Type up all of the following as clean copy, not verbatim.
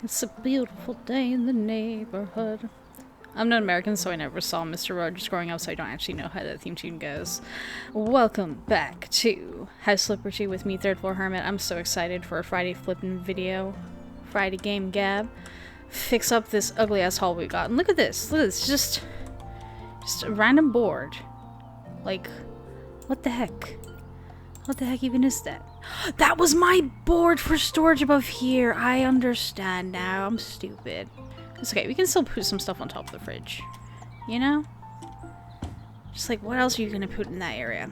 It's a beautiful day in the neighborhood. I'm not American, so I never saw Mr. Rogers growing up, so I don't actually know how that theme tune goes. Welcome back to House Liberty with me, Third Floor Hermit. I'm so excited for a Friday flipping video. Friday game gab. Fix up this ugly ass hall we got. And look at this. Look at this. Just a random board. Like, what the heck? What the heck even is that? That was my board for storage above here. I understand now. I'm stupid. It's okay. We can still put some stuff on top of the fridge. You know? Just like, what else are you going to put in that area?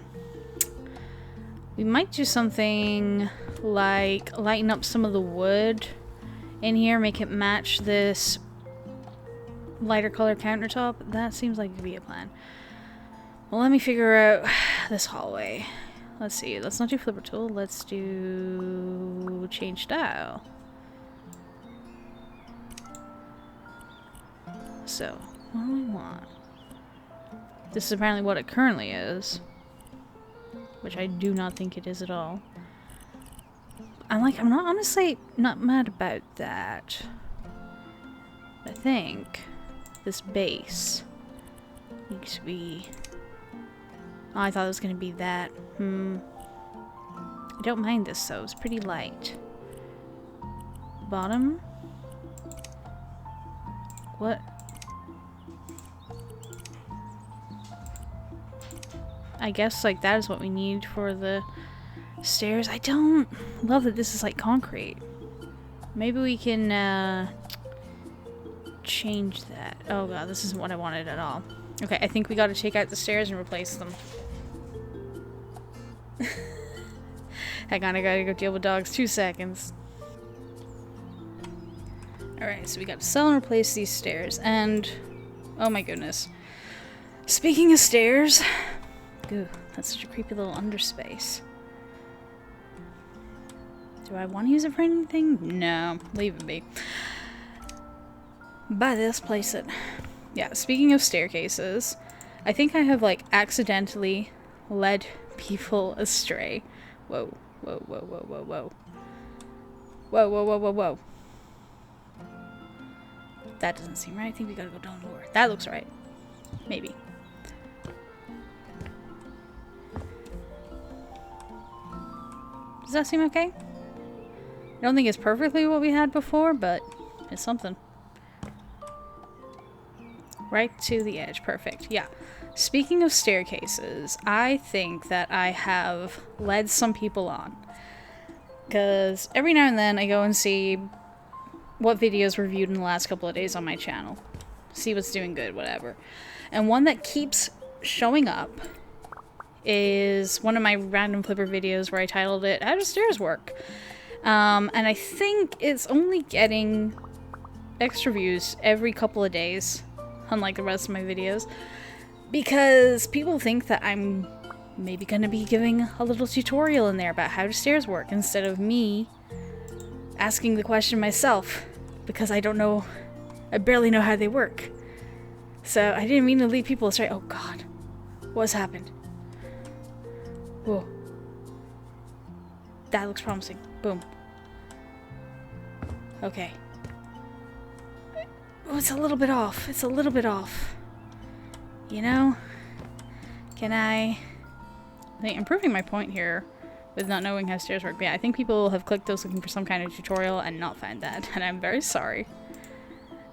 We might do something like lighten up some of the wood in here. Make it match this lighter color countertop. That seems like it could be a plan. Well, let me figure out this hallway. Let's see, let's not do flipper tool, let's do change style. So, what do we want? This is apparently what it currently is, which I do not think it is at all. I'm not honestly not mad about that. I think this base needs to be... Oh, I thought it was gonna be that. I don't mind this though, it's pretty light. Bottom? What? I guess like that is what we need for the stairs. I don't love that this is like concrete. Maybe we can change that. Oh god, this isn't what I wanted at all. Okay, I think we gotta take out the stairs and replace them. Hang on, I gotta go deal with dogs. 2 seconds. Alright, so we gotta sell and replace these stairs. And, oh my goodness. Speaking of stairs, ooh, that's such a creepy little underspace. Do I want to use it for anything? No, leave it be. Buy this, place it. Yeah, speaking of staircases, I think I have like accidentally led people astray. Whoa, whoa, whoa, whoa, whoa, whoa. Whoa, whoa, whoa, whoa, whoa. That doesn't seem right. I think we gotta go down lower. That looks right. Maybe. Does that seem okay? I don't think it's perfectly what we had before, but it's something. Right to the edge. Perfect. Yeah. Speaking of staircases, I think that I have led some people on. Because every now and then I go and see what videos were viewed in the last couple of days on my channel. See what's doing good, whatever. And one that keeps showing up is one of my random flipper videos where I titled it, How Does Stairs Work? And I think it's only getting extra views every couple of days, unlike the rest of my videos, because people think that I'm maybe going to be giving a little tutorial in there about how do stairs work instead of me asking the question myself, because I barely know how they work. So I didn't mean to lead people astray. Oh god, what's happened? Whoa. That looks promising. Boom. Okay. Oh, it's a little bit off. It's a little bit off. You know? Can I think I'm proving my point here with not knowing how stairs work. But yeah, I think people have clicked those looking for some kind of tutorial and not found that. And I'm very sorry.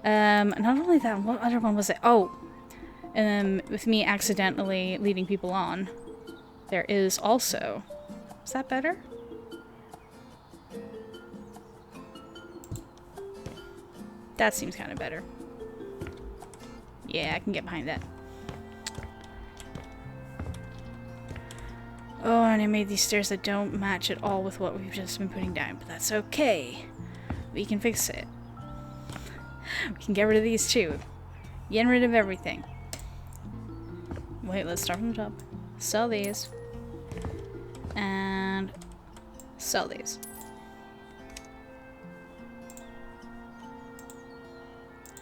Not only that, what other one was it? Oh! And then with me accidentally leading people on, there is also... Is that better? That seems kind of better. Yeah, I can get behind that. Oh, and I made these stairs that don't match at all with what we've just been putting down, but that's okay. We can fix it. We can get rid of these too. Getting rid of everything. Wait, let's start from the top. Sell these. And sell these.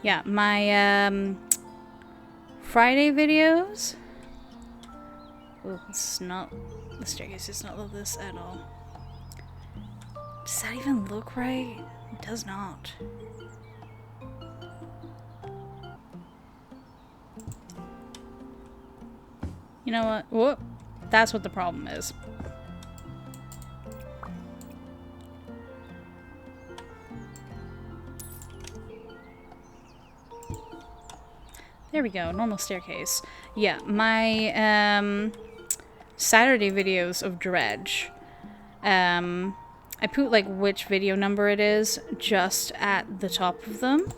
Yeah, my Friday videos. Oh, this is not... The staircase does not love this at all. Does that even look right? It does not. You know what? Whoop. That's what the problem is. There we go. Normal staircase. Yeah, my Saturday videos of Dredge. I put like which video number it is just at the top of them.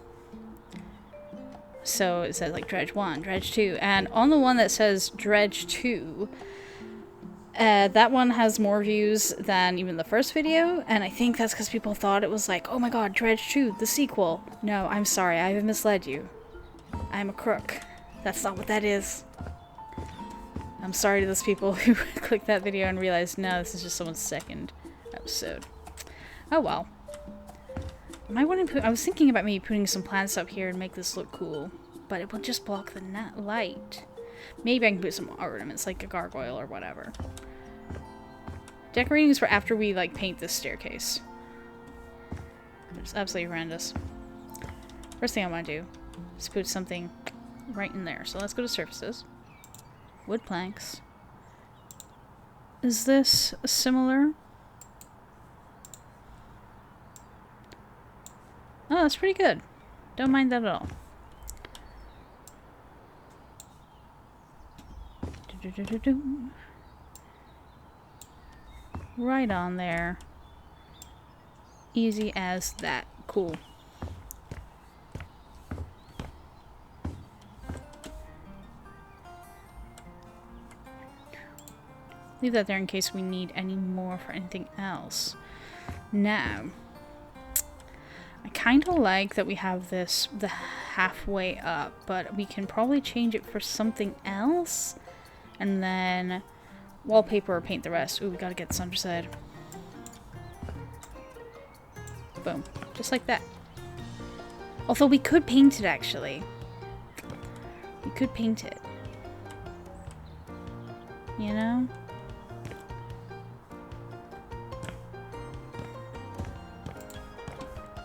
So it says like Dredge 1, Dredge 2, and on the one that says Dredge 2, that one has more views than even the first video, and I think that's because people thought it was like, oh my god, Dredge 2, the sequel. No, I'm sorry, I have misled you. I'm a crook. That's not what that is. I'm sorry to those people who clicked that video and realized, no, this is just someone's second episode. Oh well. I was thinking about maybe putting some plants up here and make this look cool, but it would just block the light. Maybe I can put some ornaments, like a gargoyle or whatever. Decorating is for after we, like, paint this staircase. It's absolutely horrendous. First thing I want to do is put something right in there. So let's go to surfaces. Wood planks. Is this similar? Oh, that's pretty good. Don't mind that at all. Right on there. Easy as that. Cool. Leave that there in case we need any more for anything else. Now, I kind of like that we have this the halfway up, but we can probably change it for something else. And then wallpaper or paint the rest. Ooh, we gotta get this underside. Boom. Just like that. Although we could paint it, actually. We could paint it. You know?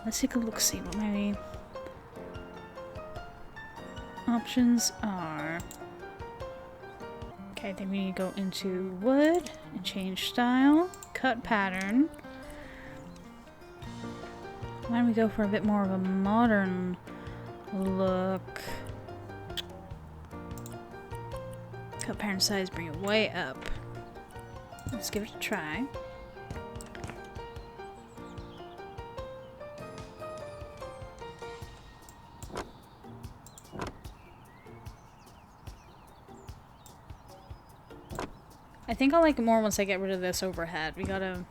Let's take a look, see what my options are. Okay, I think we need to go into wood and change style, cut pattern. Why don't we go for a bit more of a modern look? Cut pattern size, bring it way up. Let's give it a try. I think I'll like it more once I get rid of this overhead. We gotta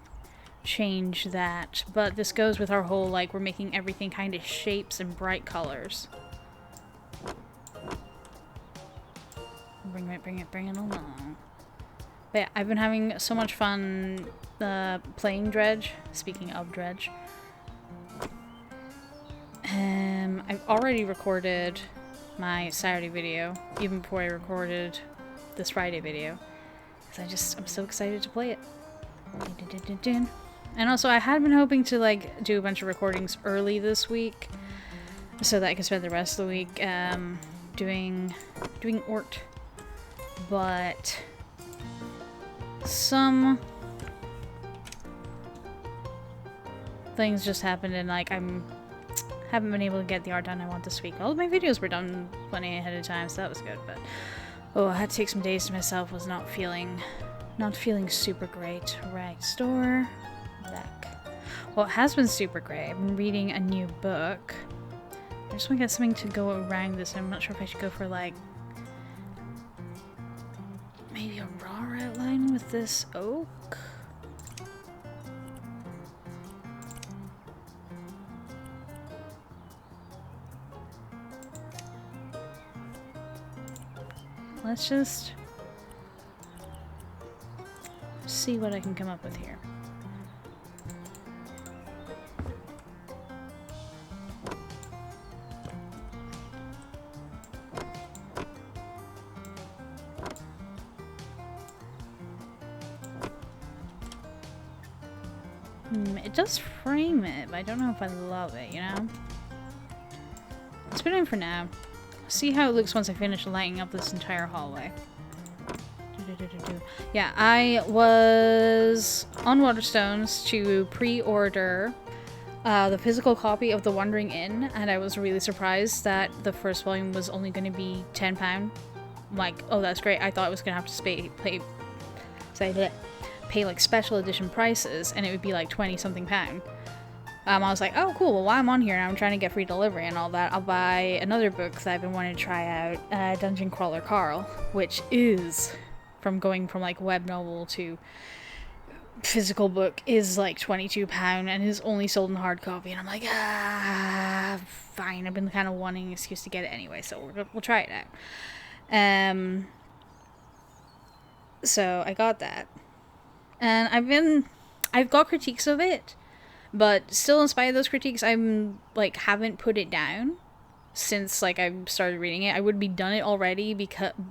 change that. But this goes with our whole, like, we're making everything kind of shapes and bright colors. Bring it along. But yeah, I've been having so much fun playing Dredge. Speaking of Dredge. I've already recorded my Saturday video, even before I recorded this Friday video. I'm so excited to play it. And also, I had been hoping to, like, do a bunch of recordings early this week, so that I can spend the rest of the week, doing Ort. But some things just happened, and, like, haven't been able to get the art done I want this week. All of my videos were done plenty ahead of time, so that was good, but oh, I had to take some days to myself. Was not feeling super great. Right, store, back. Well, it has been super great. I've been reading a new book. I just want to get something to go around this. I'm not sure if I should go for, like, maybe a raw outline with this oak. Let's just see what I can come up with here. It does frame it, but I don't know if I love it, you know? Let's put it in for now. See how it looks once I finish lighting up this entire hallway. Yeah, I was on Waterstones to pre-order the physical copy of The Wandering Inn, and I was really surprised that the first volume was only going to be £10. I'm like, oh, that's great. I thought I was going to have to pay like special edition prices, and it would be like 20 something pound. I was like, oh cool, well while I'm on here and I'm trying to get free delivery and all that, I'll buy another book that I've been wanting to try out, Dungeon Crawler Carl, which is, from going from like web novel to physical book, is like £22 and is only sold in hard copy, and I'm like, fine, I've been kind of wanting an excuse to get it anyway, so we'll try it out. So I got that. And I've got critiques of it, but still, in spite of those critiques, I'm like haven't put it down since like I started reading it. I would be done it already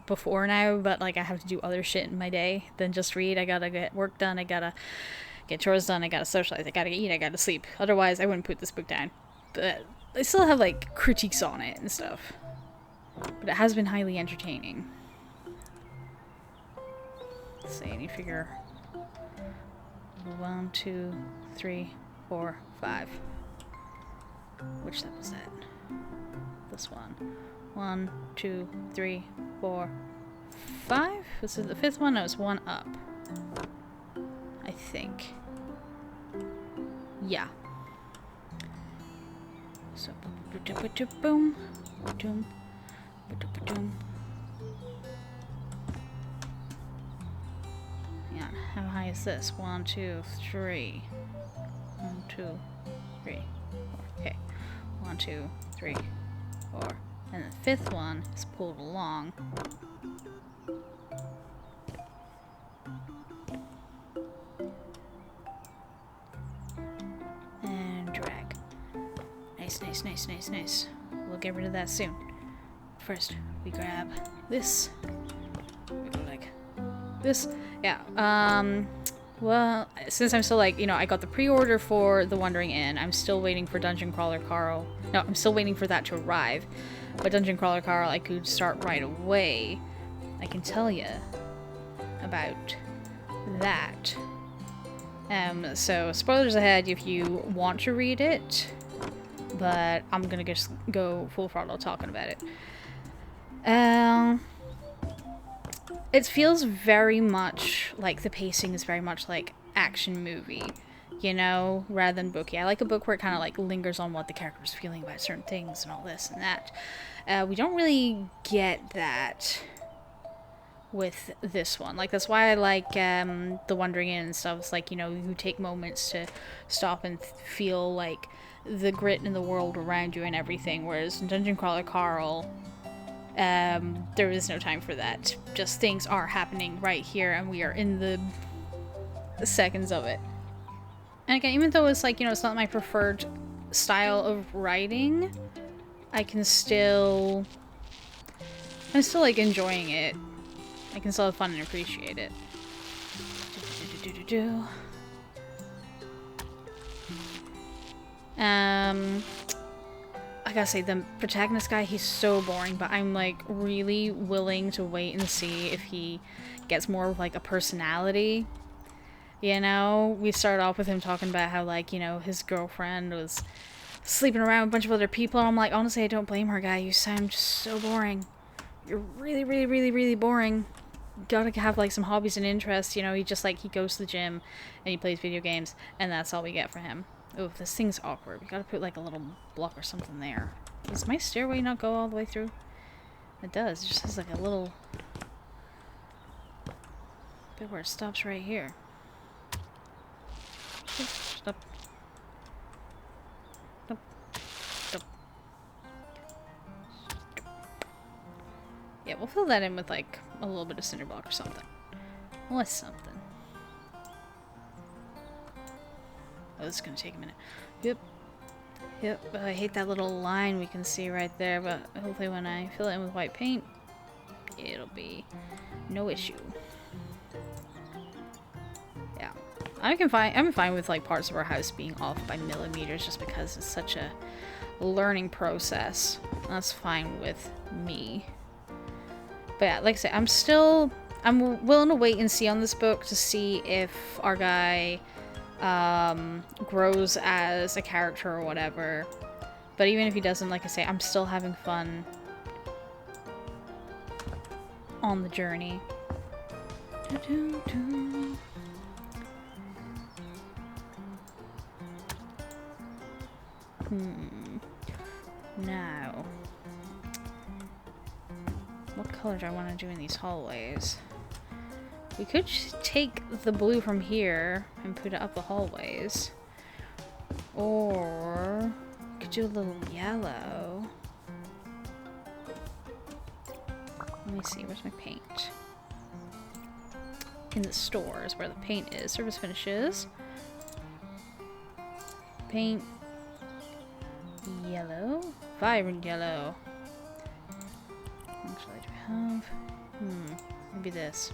before now, but like I have to do other shit in my day than just read. I gotta get work done. I gotta get chores done. I gotta socialize. I gotta eat. I gotta sleep. Otherwise, I wouldn't put this book down. But I still have like critiques on it and stuff. But it has been highly entertaining. Let's see. I need to figure. 1, 2, 3, 4, 5. Which step is that? This one. 1, 2, 3, 4, 5? This is the 5th one? No, it's one up. I think. Yeah. So, boom, boom, boom. How high is this? 1, 2, 3. 1, 2, 3, 4. Okay. 1, 2, 3, 4. And the 5th one is pulled along. And drag. Nice, nice, nice, nice, nice. We'll get rid of that soon. First, we grab this. We go like this. Yeah, well, since I'm still like, you know, I got the pre-order for The Wandering Inn, I'm still waiting for Dungeon Crawler Carl. No, I'm still waiting for that to arrive. But Dungeon Crawler Carl, I could start right away. I can tell you about that. So, spoilers ahead if you want to read it, but I'm gonna just go full throttle talking about it. It feels very much like the pacing is very much like action movie, you know, rather than booky. I like a book where it kind of like lingers on what the character's feeling about certain things and all this and that. We don't really get that with this one. Like, that's why I like The Wandering Inn and stuff. It's like, you know, you take moments to stop and feel like the grit in the world around you and everything, whereas in Dungeon Crawler Carl, there is no time for that. Just things are happening right here and we are in the seconds of it. And again, even though it's like, you know, it's not my preferred style of writing, I'm still like enjoying it. I can still have fun and appreciate it. I gotta say, the protagonist guy, he's so boring, but I'm like really willing to wait and see if he gets more of like a personality. You know, we started off with him talking about how, like, you know, his girlfriend was sleeping around with a bunch of other people, and I'm like, honestly, I don't blame her, guy. You sound just so boring. You're really, really, really, really boring. You gotta have like some hobbies and interests. You know, he goes to the gym and he plays video games, and that's all we get for him. Oh, this thing's awkward. We gotta put like a little block or something there. Does my stairway not go all the way through? It does. It just has like a little bit where it stops right here. Stop. Stop. Stop. Yeah, we'll fill that in with like a little bit of cinder block or something. Well, that's something. Oh, this is gonna take a minute. Yep. Yep. I hate that little line we can see right there, but hopefully when I fill it in with white paint, it'll be no issue. Yeah. I'm fine with like parts of our house being off by millimeters just because it's such a learning process. That's fine with me. But yeah, like I said, I'm willing to wait and see on this book to see if our guy grows as a character or whatever. But even if he doesn't, like I say, I'm still having fun on the journey. Now, what color do I want to do in these hallways? We could just take the blue from here and put it up the hallways. Or we could do a little yellow. Let me see, where's my paint? In the store is where the paint is. Surface finishes. Paint. Yellow. Vibrant yellow. Actually, do we have? Maybe this.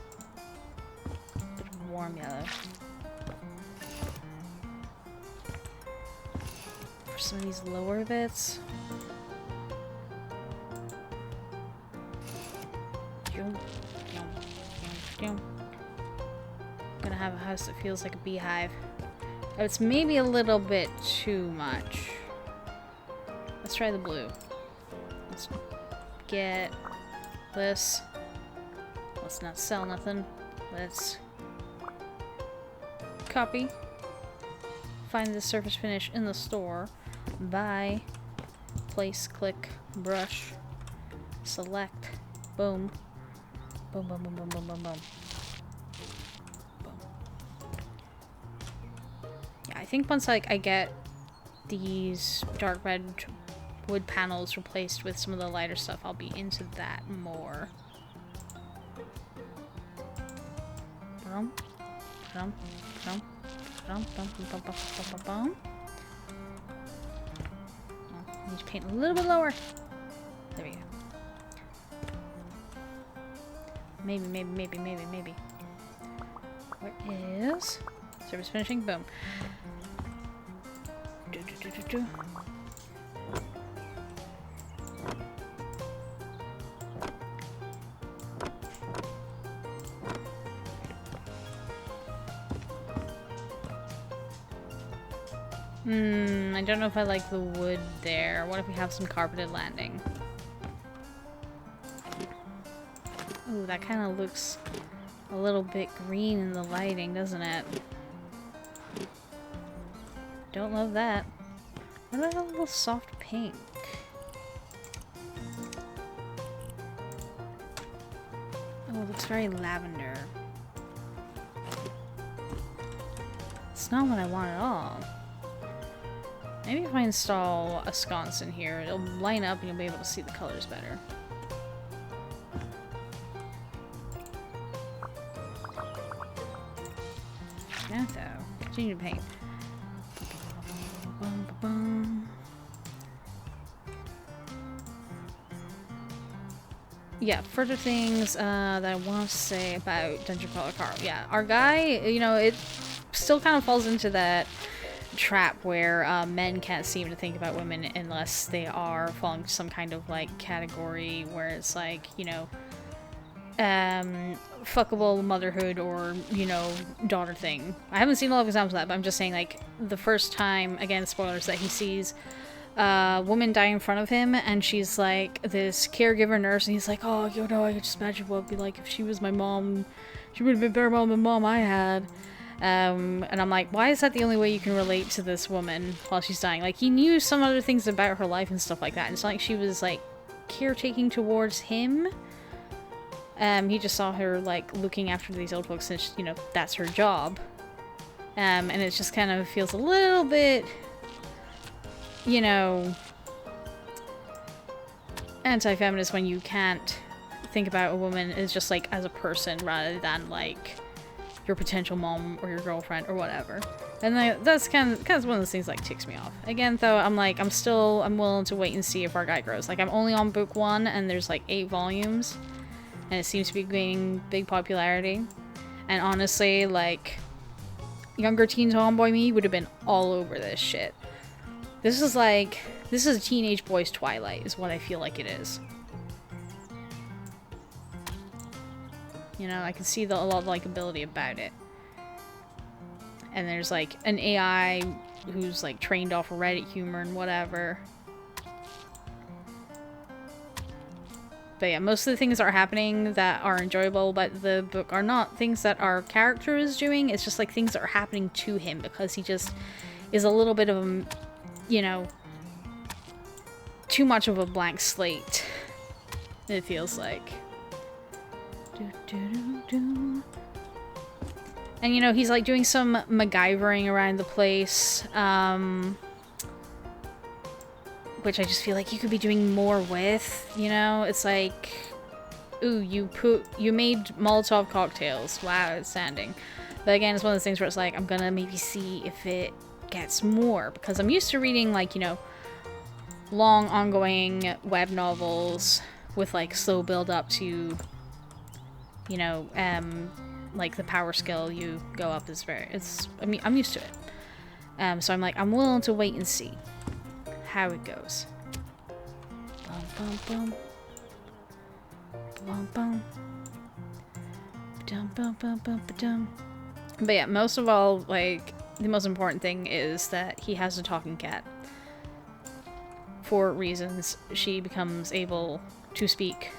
Bit of warm yellow. For some of these lower bits. Gonna have a house that feels like a beehive. Oh, it's maybe a little bit too much. Let's try the blue. Let's get this. Let's not sell nothing. Let's copy. Find the surface finish in the store. Buy. Place, click, brush. Select. Boom. Boom, boom, boom, boom, boom, boom, boom. I think once like I get these dark red wood panels replaced with some of the lighter stuff, I'll be into that more. Boom, boom, boom, boom, boom, boom, boom, boom, boom. I need to paint a little bit lower. There we go. Maybe. Where is surface finishing? Boom. I don't know if I like the wood there. What if we have some carpeted landing? Ooh, that kind of looks a little bit green in the lighting, doesn't it? Don't love that. What about a little soft pink? Oh, it looks very lavender. It's not what I want at all. Maybe if I install a sconce in here, it'll line up and you'll be able to see the colors better. Yeah, though. Continue to paint. Yeah, further things that I want to say about Dungeon Crawler Carl. Yeah, our guy, you know, it still kind of falls into that trap where men can't seem to think about women unless they are falling some kind of like category where it's like, you know, fuckable motherhood or, you know, daughter thing. I haven't seen a lot of examples of that, but I'm just saying, like, the first time, again, spoilers, that he sees a woman die in front of him, and she's like this caregiver nurse, and he's like, oh, you know, I could just imagine what it'd be like if she was my mom. She would have been better mom than mom I had. And I'm like, why is that the only way you can relate to this woman while she's dying? Like, he knew some other things about her life and stuff like that, and it's not like she was, like, caretaking towards him. He just saw her, like, looking after these old folks, and, you know, that's her job. And it just kind of feels a little bit, you know, anti-feminist when you can't think about a woman as just, like, as a person rather than, like, your potential mom or your girlfriend or whatever. And that's kind of one of those things, like, ticks me off. Again, though, I'm willing to wait and see if our guy grows. Like, I'm only on book 1, and there's, like, 8 volumes. And it seems to be gaining big popularity. And honestly, like, younger teen tomboy me would have been all over this shit. This is a teenage boy's Twilight, is what I feel like it is. You know, I can see a lot of likability about it. And there's like an AI who's like trained off of Reddit humor and whatever. But yeah, most of the things that are happening that are enjoyable about the book are not things that our character is doing. It's just like things that are happening to him because he just is a little bit of a, you know, too much of a blank slate, it feels like. And you know, he's like doing some MacGyvering around the place, which I just feel like you could be doing more with, you know? It's like, ooh, you made Molotov cocktails. Wow, outstanding. But again, it's one of those things where it's like, I'm gonna maybe see if it gets more, because I'm used to reading, like, you know, long, ongoing web novels with, like, slow build up to, you know, like, the power skill you go up is I mean, I'm used to it. So I'm like, I'm willing to wait and see how it goes. Bum, bum, bum. Bum, bum. Ba-dum, bum, bum, bum, ba-dum. But yeah, most of all, like, the most important thing is that he has a talking cat. For reasons, she becomes able to speak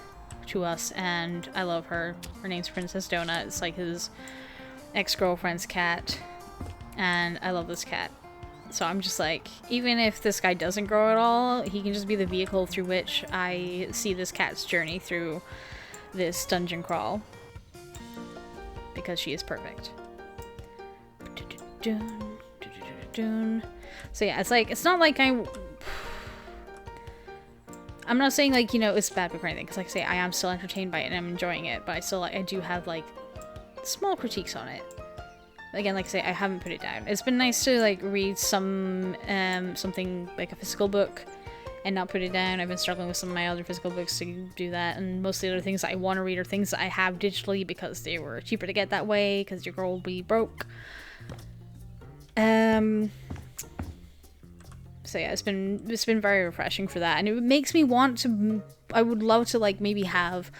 to us, and I love her. Her name's Princess Donut. It's like his ex-girlfriend's cat, and I love this cat. So I'm just like, even if this guy doesn't grow at all, he can just be the vehicle through which I see this cat's journey through this dungeon crawl. Because she is perfect. So yeah, it's like, it's not like I'm not saying, like, you know, it's a bad book or anything, because like I say, I am still entertained by it and I'm enjoying it, but I still, like, I do have, like, small critiques on it. Again, like I say, I haven't put it down. It's been nice to, like, read something like a physical book and not put it down. I've been struggling with some of my other physical books to do that, and most of the other things that I want to read are things that I have digitally because they were cheaper to get that way, because your girl will be broke. So yeah, it's been very refreshing for that, and it makes me want to. I would love to, like, maybe have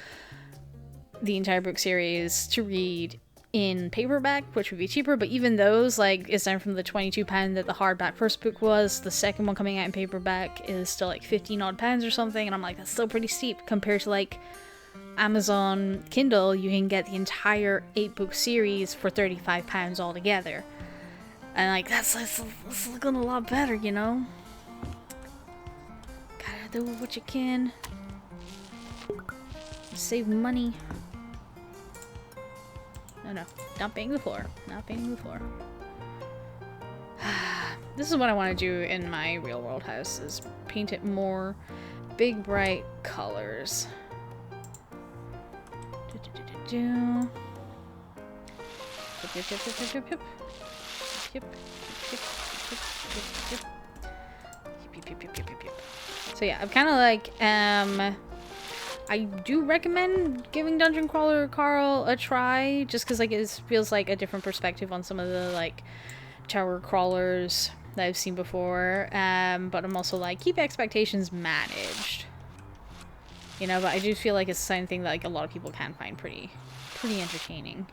the entire book series to read in paperback, which would be cheaper. But even those, like, it's down from the £22 that the hardback first book was. The second one coming out in paperback is still like £15 or something, and I'm like, that's still pretty steep compared to, like, Amazon Kindle. You can get the entire 8-book series for £35 altogether. And, like, that's looking a lot better, you know? Gotta do what you can. Save money. No, not painting the floor. Not painting the floor. This is what I want to do in my real world house, is paint it more big, bright colors. Yep. So yeah, I'm kind of like, I do recommend giving Dungeon Crawler Carl a try, just because, like, it feels like a different perspective on some of the, like, tower crawlers that I've seen before, but I'm also like, keep expectations managed, you know, but I do feel like it's the same thing that, like, a lot of people can find pretty entertaining.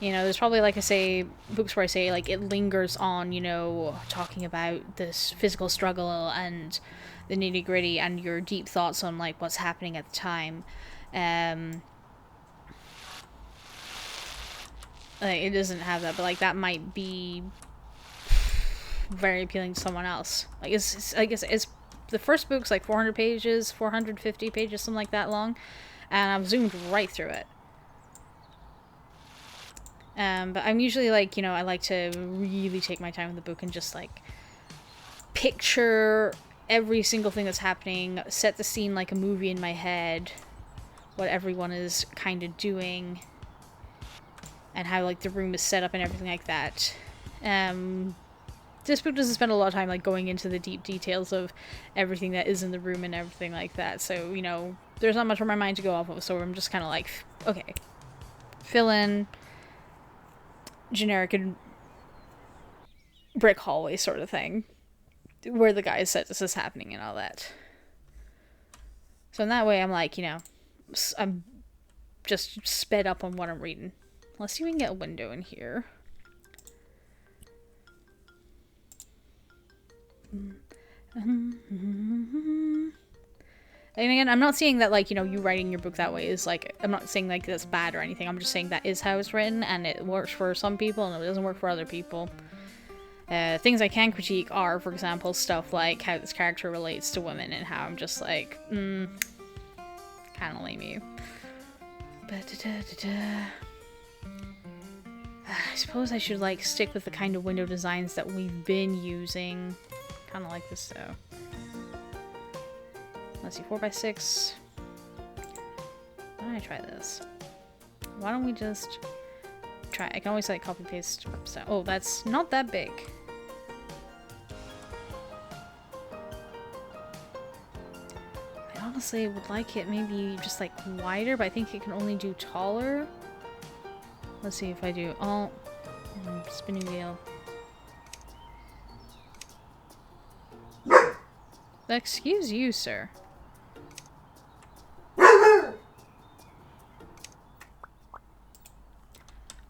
You know, there's probably, like I say, books where I say, like, it lingers on, you know, talking about this physical struggle and the nitty-gritty and your deep thoughts on, like, what's happening at the time. Like, it doesn't have that, but, like, that might be very appealing to someone else. Like, I guess it's the first book's like 400 pages, 450 pages, something like that long, and I've zoomed right through it. But I'm usually, like, you know, I like to really take my time with the book and just, like, picture every single thing that's happening, set the scene like a movie in my head, what everyone is kind of doing, and how, like, the room is set up and everything like that. This book doesn't spend a lot of time, like, going into the deep details of everything that is in the room and everything like that, so, you know, there's not much for my mind to go off of, so I'm just kind of like, okay, fill in, generic brick hallway sort of thing, where the guy said this is happening and all that. So in that way, I'm like, you know, I'm just sped up on what I'm reading. Let's see if we can get a window in here. And again, I'm not saying that, like, you know, you writing your book that way is, like, I'm not saying, like, that's bad or anything. I'm just saying that is how it's written, and it works for some people, and it doesn't work for other people. Things I can critique are, for example, stuff like how this character relates to women, and how I'm just like, kind of lame you. I suppose I should, like, stick with the kind of window designs that we've been using. Kind of like this, though. Let's see, 4x6. Why don't I try this? Why don't we just try? I can always, like, copy paste stuff. Oh, that's not that big. I honestly would like it maybe just, like, wider, but I think it can only do taller. Let's see if I do Alt, spinning wheel. Excuse you, sir.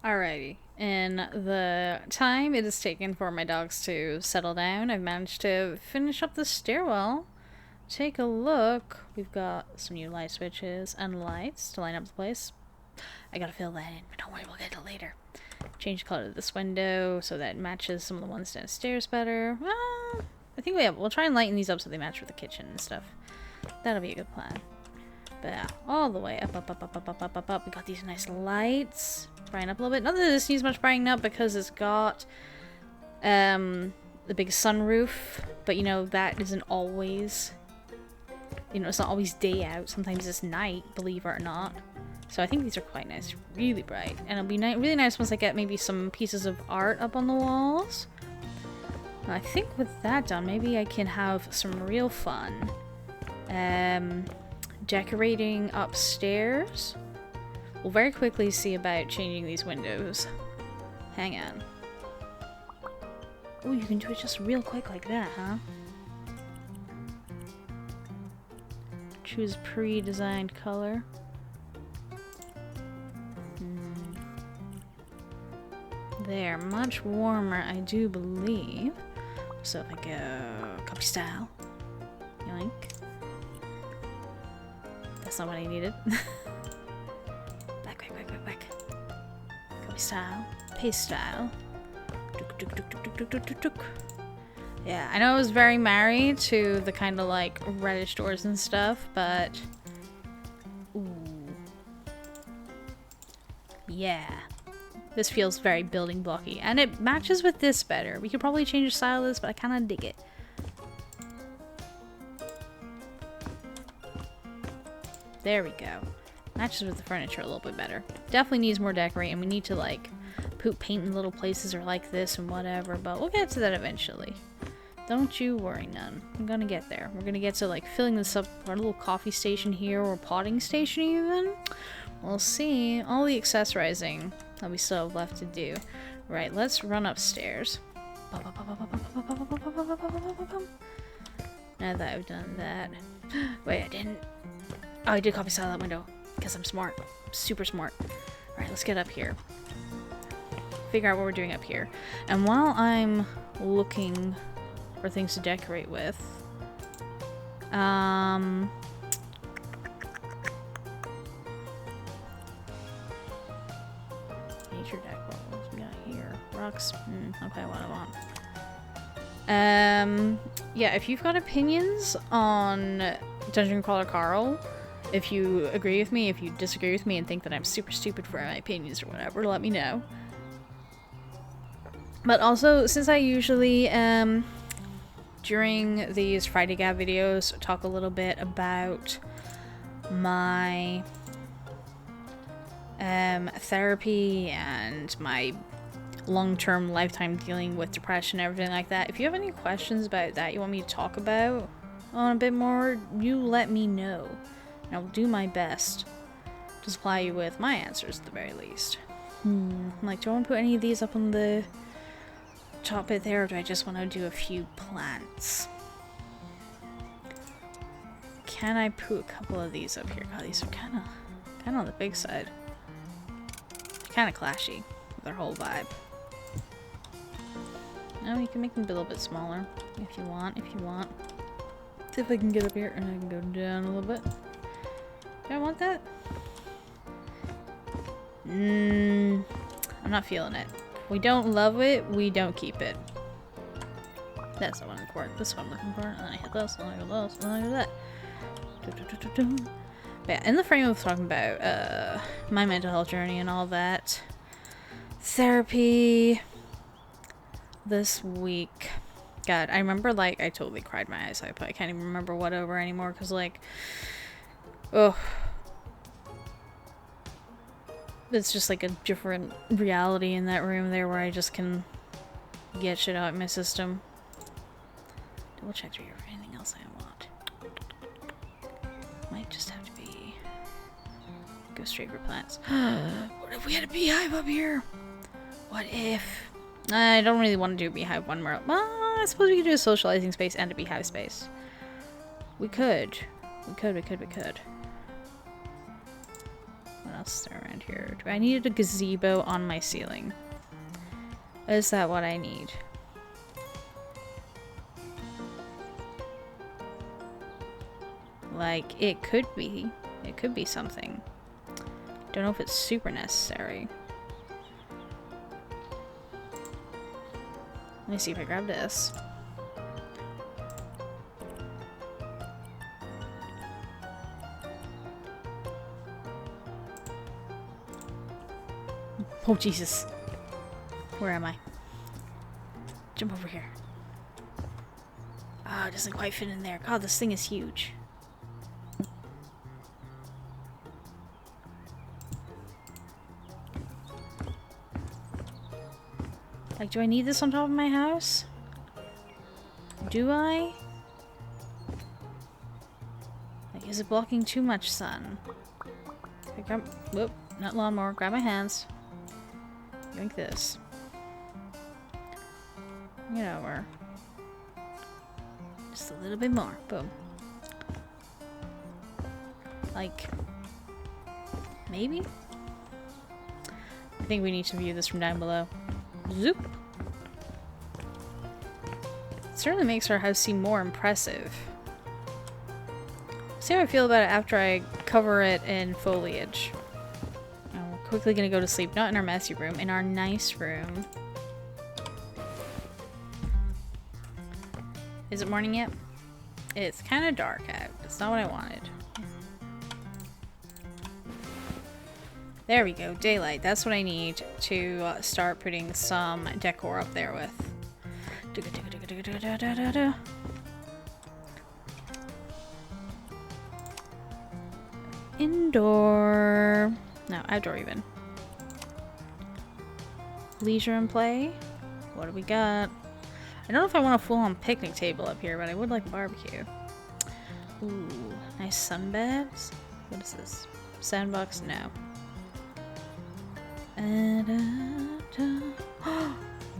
Alrighty. In the time it has taken for my dogs to settle down, I've managed to finish up the stairwell. Take a look. We've got some new light switches and lights to line up the place. I gotta fill that in, but don't worry, we'll get it later. Change the color of this window so that it matches some of the ones downstairs better. I think we'll try and lighten these up so they match with the kitchen and stuff. That'll be a good plan. But yeah, all the way up. We got these nice lights. Brighten up a little bit. Not that this needs much brightening up because it's got the big sunroof. But you know, that isn't always, you know, it's not always day out. Sometimes it's night, believe it or not. So I think these are quite nice. Really bright. And it'll be really nice once I get maybe some pieces of art up on the walls. I think with that done, maybe I can have some real fun. Decorating upstairs. We'll very quickly see about changing these windows. Hang on. Oh, you can do it just real quick like that, huh? Choose pre-designed color. They're much warmer, I do believe. So if I go copy style, yoink. That's not what I needed. back. Copy style, paste style. Yeah, I know I was very married to the kind of like reddish doors and stuff, but ooh, yeah. This feels very building blocky, and it matches with this better. We could probably change the style of this, but I kind of dig it. There we go. Matches with the furniture a little bit better. Definitely needs more decorating. We need to like put paint in little places or like this and whatever, but we'll get to that eventually. Don't you worry none. I'm gonna get there. We're gonna get to like filling this up, our little coffee station here, or potting station even. We'll see. All the accessorizing that we still have left to do. Right, let's run upstairs. Now that I've done that. Wait, I didn't. Oh, I did copy style that window. Because I'm smart. I'm super smart. Alright, let's get up here. Figure out what we're doing up here. And while I'm looking for things to decorate with, nature deck, what we got here? Rocks. Okay, what I want. Yeah, if you've got opinions on Dungeon Crawler Carl, if you agree with me, if you disagree with me and think that I'm super stupid for my opinions or whatever, let me know. But also, since I usually, during these Friday Gab videos, talk a little bit about my therapy and my long-term lifetime dealing with depression and everything like that, if you have any questions about that you want me to talk about on a bit more, you let me know. And I'll do my best to supply you with my answers at the very least. Like, do I want to put any of these up on the top bit there, or do I just want to do a few plants? Can I put a couple of these up here? God, these are kind of on the big side. Kind of clashy with their whole vibe. No, you can make them a little bit smaller if you want. See if I can get up here and I can go down a little bit. Do I want that? I'm not feeling it. We don't love it, we don't keep it. That's the one I'm looking for. This one I'm looking for. And I hit this, and I hit this, and I hit that. But yeah, in the frame of talking about my mental health journey and all that, therapy this week. God, I remember, like, I totally cried my eyes out, but I can't even remember what over anymore, because, like, oh, it's just like a different reality in that room there where I just can get shit out in my system. Double check through here for anything else I want. Might just have to be go straight for plants. What if we had a beehive up here? What if? I don't really want to do a beehive one more. Well, I suppose we could do a socializing space and a beehive space. We could. What else is there around here? Do I need a gazebo on my ceiling? Is that what I need? Like, it could be. It could be something. Don't know if it's super necessary. Let me see if I grab this. Oh, Jesus. Where am I? Jump over here. Ah, it doesn't quite fit in there. God, this thing is huge. Like, do I need this on top of my house? Do I? Like, is it blocking too much sun? Okay, grab, whoop, not lawnmower, grab my hands. Drink this. Get over. Just a little bit more. Boom. Like, maybe? I think we need to view this from down below. Zoop. It certainly makes our house seem more impressive. See how I feel about it after I cover it in foliage. Now we're quickly gonna go to sleep, not in our messy room, in our nice room. Is it morning yet? It's kind of dark out. It's not what I wanted. There we go, daylight. That's what I need to start putting some decor up there with. Indoor. No, outdoor even. Leisure and play. What do we got? I don't know if I want a full-on picnic table up here, but I would like a barbecue. Ooh, nice sunbeds. What is this? Sandbox? No.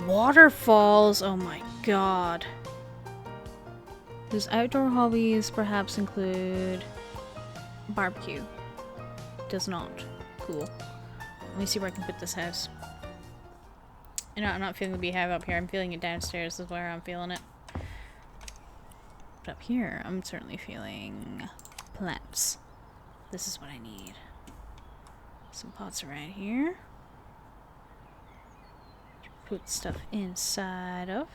Waterfalls! Oh my god. Does outdoor hobbies perhaps include barbecue? Does not. Cool. Let me see where I can put this house. You know, I'm not feeling the beehive up here. I'm feeling it downstairs is where I'm feeling it. But up here, I'm certainly feeling plants. This is what I need. Some pots around here. Put stuff inside of.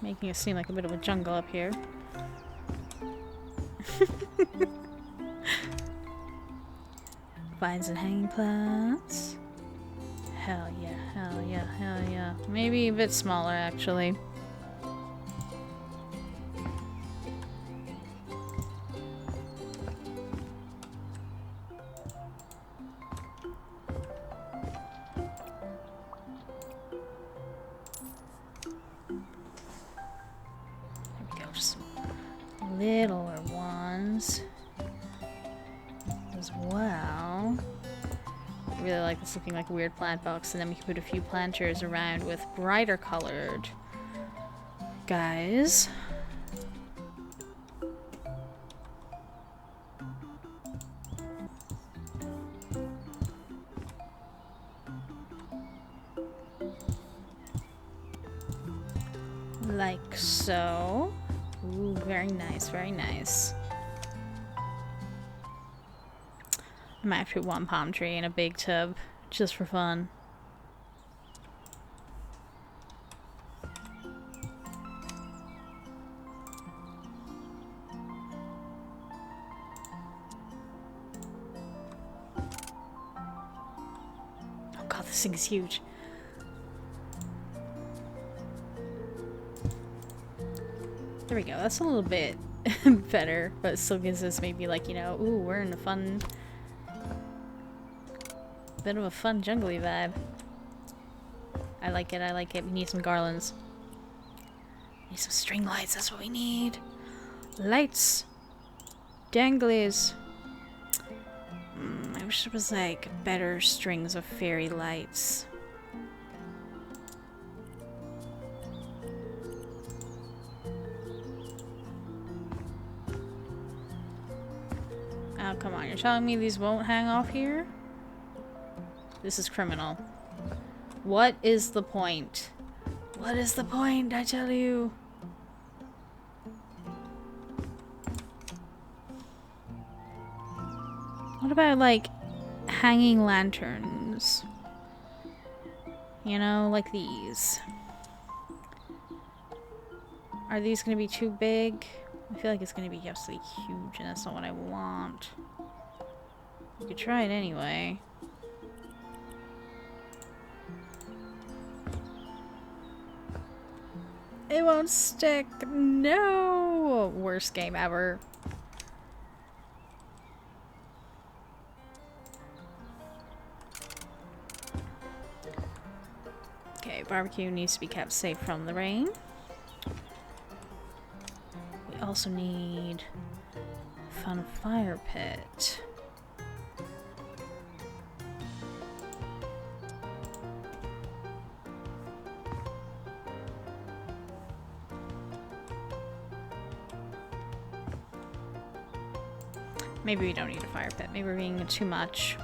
Making it seem like a bit of a jungle up here. Vines and hanging plants. Hell yeah, hell yeah, hell yeah. Maybe a bit smaller, actually. littler ones as well. I really like this looking like a weird plant box, and then we can put a few planters around with brighter colored guys. Like so. Ooh, very nice, very nice. I might have to put one palm tree in a big tub, just for fun. Oh god, this thing is huge. There we go, that's a little bit better, but it still gives us maybe like, you know, ooh, we're in a fun... bit of a fun jungly vibe. I like it, I like it. We need some garlands. We need some string lights, that's what we need. Lights. Danglies. I wish there was like better strings of fairy lights. Oh, come on. You're telling me these won't hang off here? This is criminal. What is the point? What is the point, I tell you? What about, like, hanging lanterns? You know, like these. Are these gonna be too big? I feel like it's gonna be absolutely huge, and that's not what I want. You could try it anyway. It won't stick. No! Worst game ever. Okay, barbecue needs to be kept safe from the rain. We also need a fun fire pit. Maybe we don't need a fire pit. Maybe we're being too much.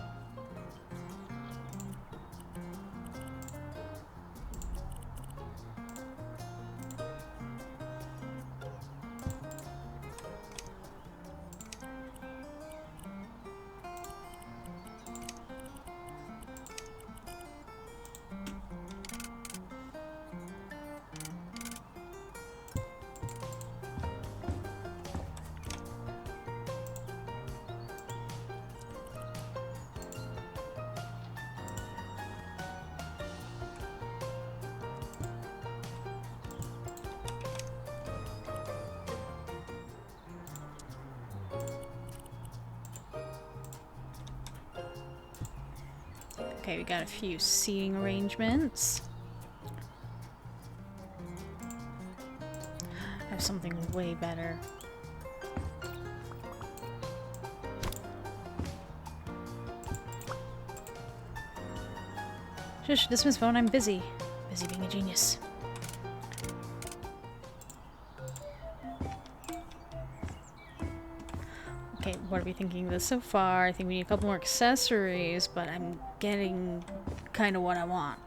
Okay, we got a few seating arrangements. I have something way better. Shush, dismiss phone, I'm busy. Busy being a genius. Okay, what are we thinking of this so far? I think we need a couple more accessories, but I'm getting kind of what I want.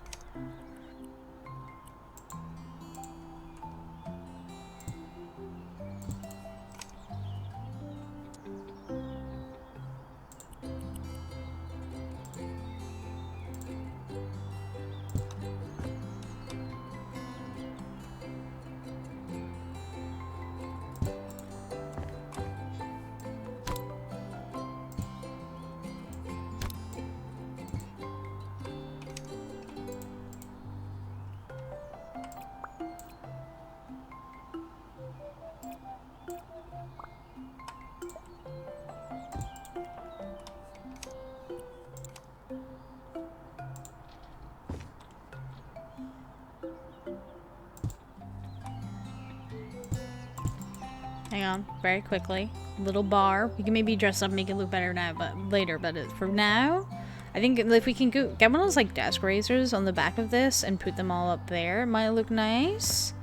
Hang on, very quickly. Little bar. We can maybe dress up, make it look better now, but later. But for now, I think if we can get one of those like desk raisers on the back of this and put them all up there, it might look nice.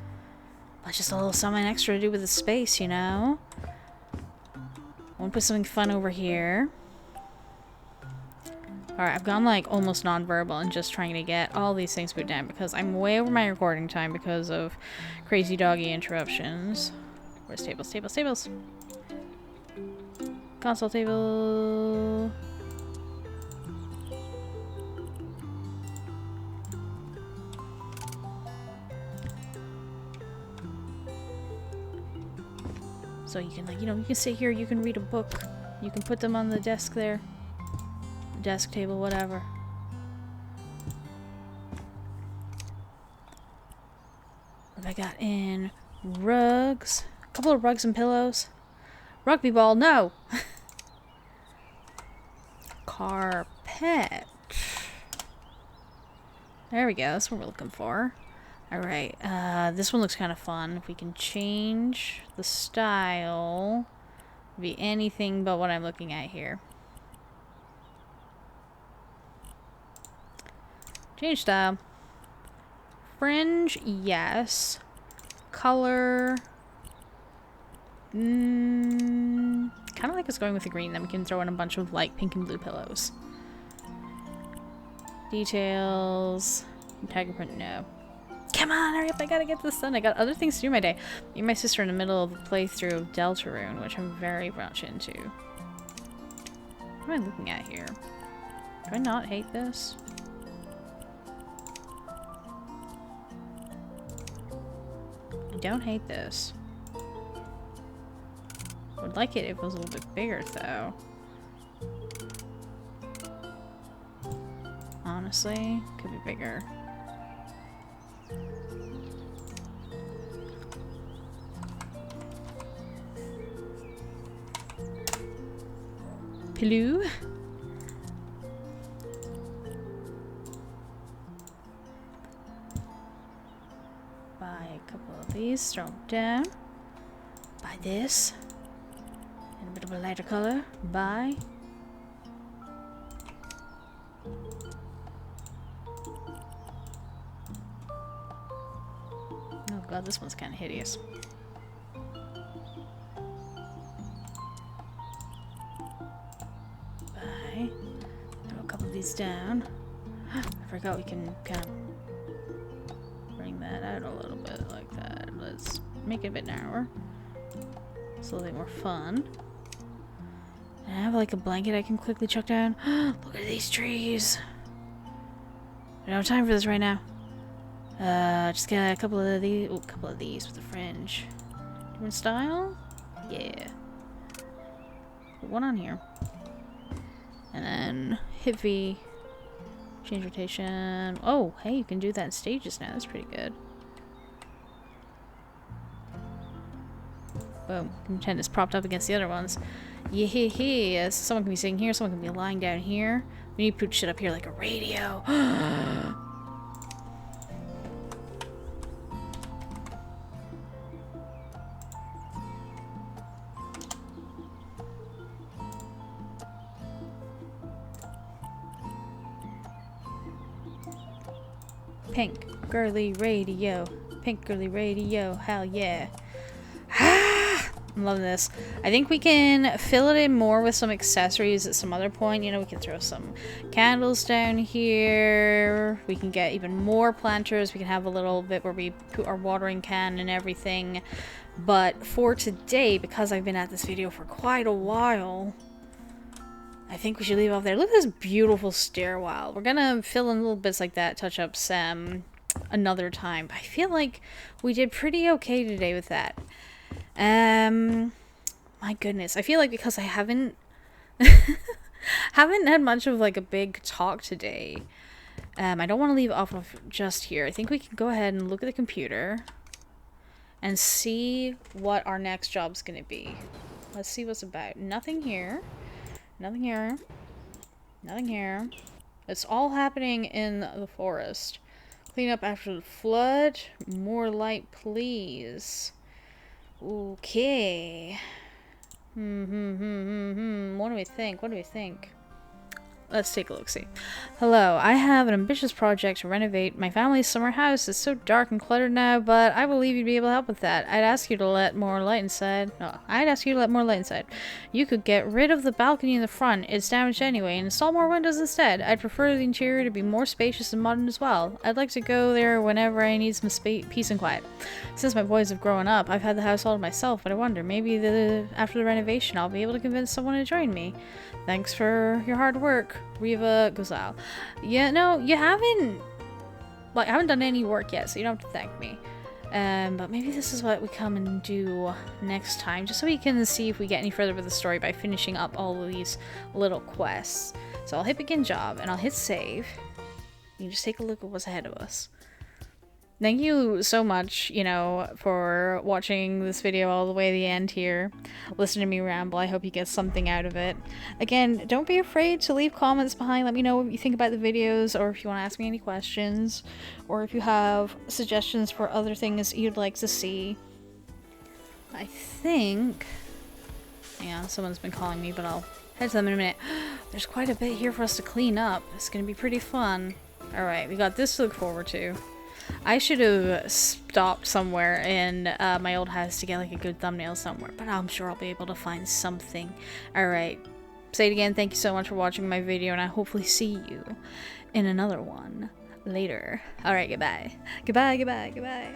But just a little something extra to do with the space, you know? I want to put something fun over here. Alright, I've gone like almost non-verbal and just trying to get all these things put down because I'm way over my recording time because of crazy doggy interruptions. Where's tables? Tables, tables. Console table. So you can, like, you know, you can sit here, you can read a book. You can put them on the desk there. Desk, table, whatever. What have I got in? Rugs. A couple of rugs and pillows. Rugby ball, no! Carpet. There we go, that's what we're looking for. Alright, this one looks kind of fun. If we can change the style, be anything but what I'm looking at here. Change style. Fringe, yes. Color. Kind of like us going with the green. Then we can throw in a bunch of light pink and blue pillows. Details. Tiger print, no. Come on, hurry up, I gotta get this done. I got other things to do my day. Me and my sister in the middle of the playthrough of Deltarune, which I'm very much into. What am I looking at here? Do I not hate this? I don't hate this. Would like it if it was a little bit bigger, though. Honestly, could be bigger. Pillow. Buy a couple of these, throw them down. Buy this. And a bit of a lighter color. Buy. Oh god, this one's kind of hideous. Buy. Throw a couple of these down. I forgot we can kind of bring that out a little bit like that. Let's make it a bit narrower. It's a little bit more fun. And I have like a blanket I can quickly chuck down. Look at these trees. I don't have time for this right now. Just get a couple of these. Oh, a couple of these with the fringe. Different style? Yeah. Put one on here. And then hit V. Change rotation. Oh, hey, you can do that in stages now. That's pretty good. Boom. Pretend it's propped up against the other ones. Yeah, so someone can be sitting here, someone can be lying down here. We need to put shit up here like a radio. Pink girly radio. Pink girly radio. Hell yeah. I'm loving this. I think we can fill it in more with some accessories at some other point. You know, we can throw some candles down here. We can get even more planters. We can have a little bit where we put our watering can and everything. But for today, because I've been at this video for quite a while, I think we should leave off there. Look at this beautiful stairwell. We're gonna fill in little bits like that, touch ups another time. But I feel like we did pretty okay today with that. My goodness. I feel like because I haven't had much of like a big talk today, I don't want to leave off of just here. I think we can go ahead and look at the computer and see what our next job's gonna be. Let's see what's about. Nothing here. Nothing here. Nothing here. It's all happening in the forest. Clean up after the flood. More light, please. Okay. What do we think? What do we think? Let's take a look-see. Hello, I have an ambitious project to renovate my family's summer house. It's so dark and cluttered now, but I believe you'd be able to help with that. I'd ask you to let more light inside. No, I'd ask you to let more light inside. You could get rid of the balcony in the front. It's damaged anyway, and install more windows instead. I'd prefer the interior to be more spacious and modern as well. I'd like to go there whenever I need some peace and quiet. Since my boys have grown up, I've had the house all to myself, but I wonder, maybe after the renovation I'll be able to convince someone to join me. Thanks for your hard work, Riva Gozal. Yeah, no, you haven't... Like, I haven't done any work yet, so you don't have to thank me. But maybe this is what we come and do next time, just so we can see if we get any further with the story by finishing up all of these little quests. So I'll hit begin job, and I'll hit save. You can just take a look at what's ahead of us. Thank you so much, you know, for watching this video all the way to the end here. Listen to me ramble. I hope you get something out of it. Again, don't be afraid to leave comments behind. Let me know what you think about the videos, or if you want to ask me any questions, or if you have suggestions for other things you'd like to see. I think... Yeah, someone's been calling me, but I'll head to them in a minute. There's quite a bit here for us to clean up. It's going to be pretty fun. Alright, we got this to look forward to. I should have stopped somewhere in my old house to get like a good thumbnail somewhere, but I'm sure I'll be able to find something. Alright, say it again, thank you so much for watching my video, and I hopefully see you in another one later. Alright, goodbye. Goodbye, goodbye, goodbye.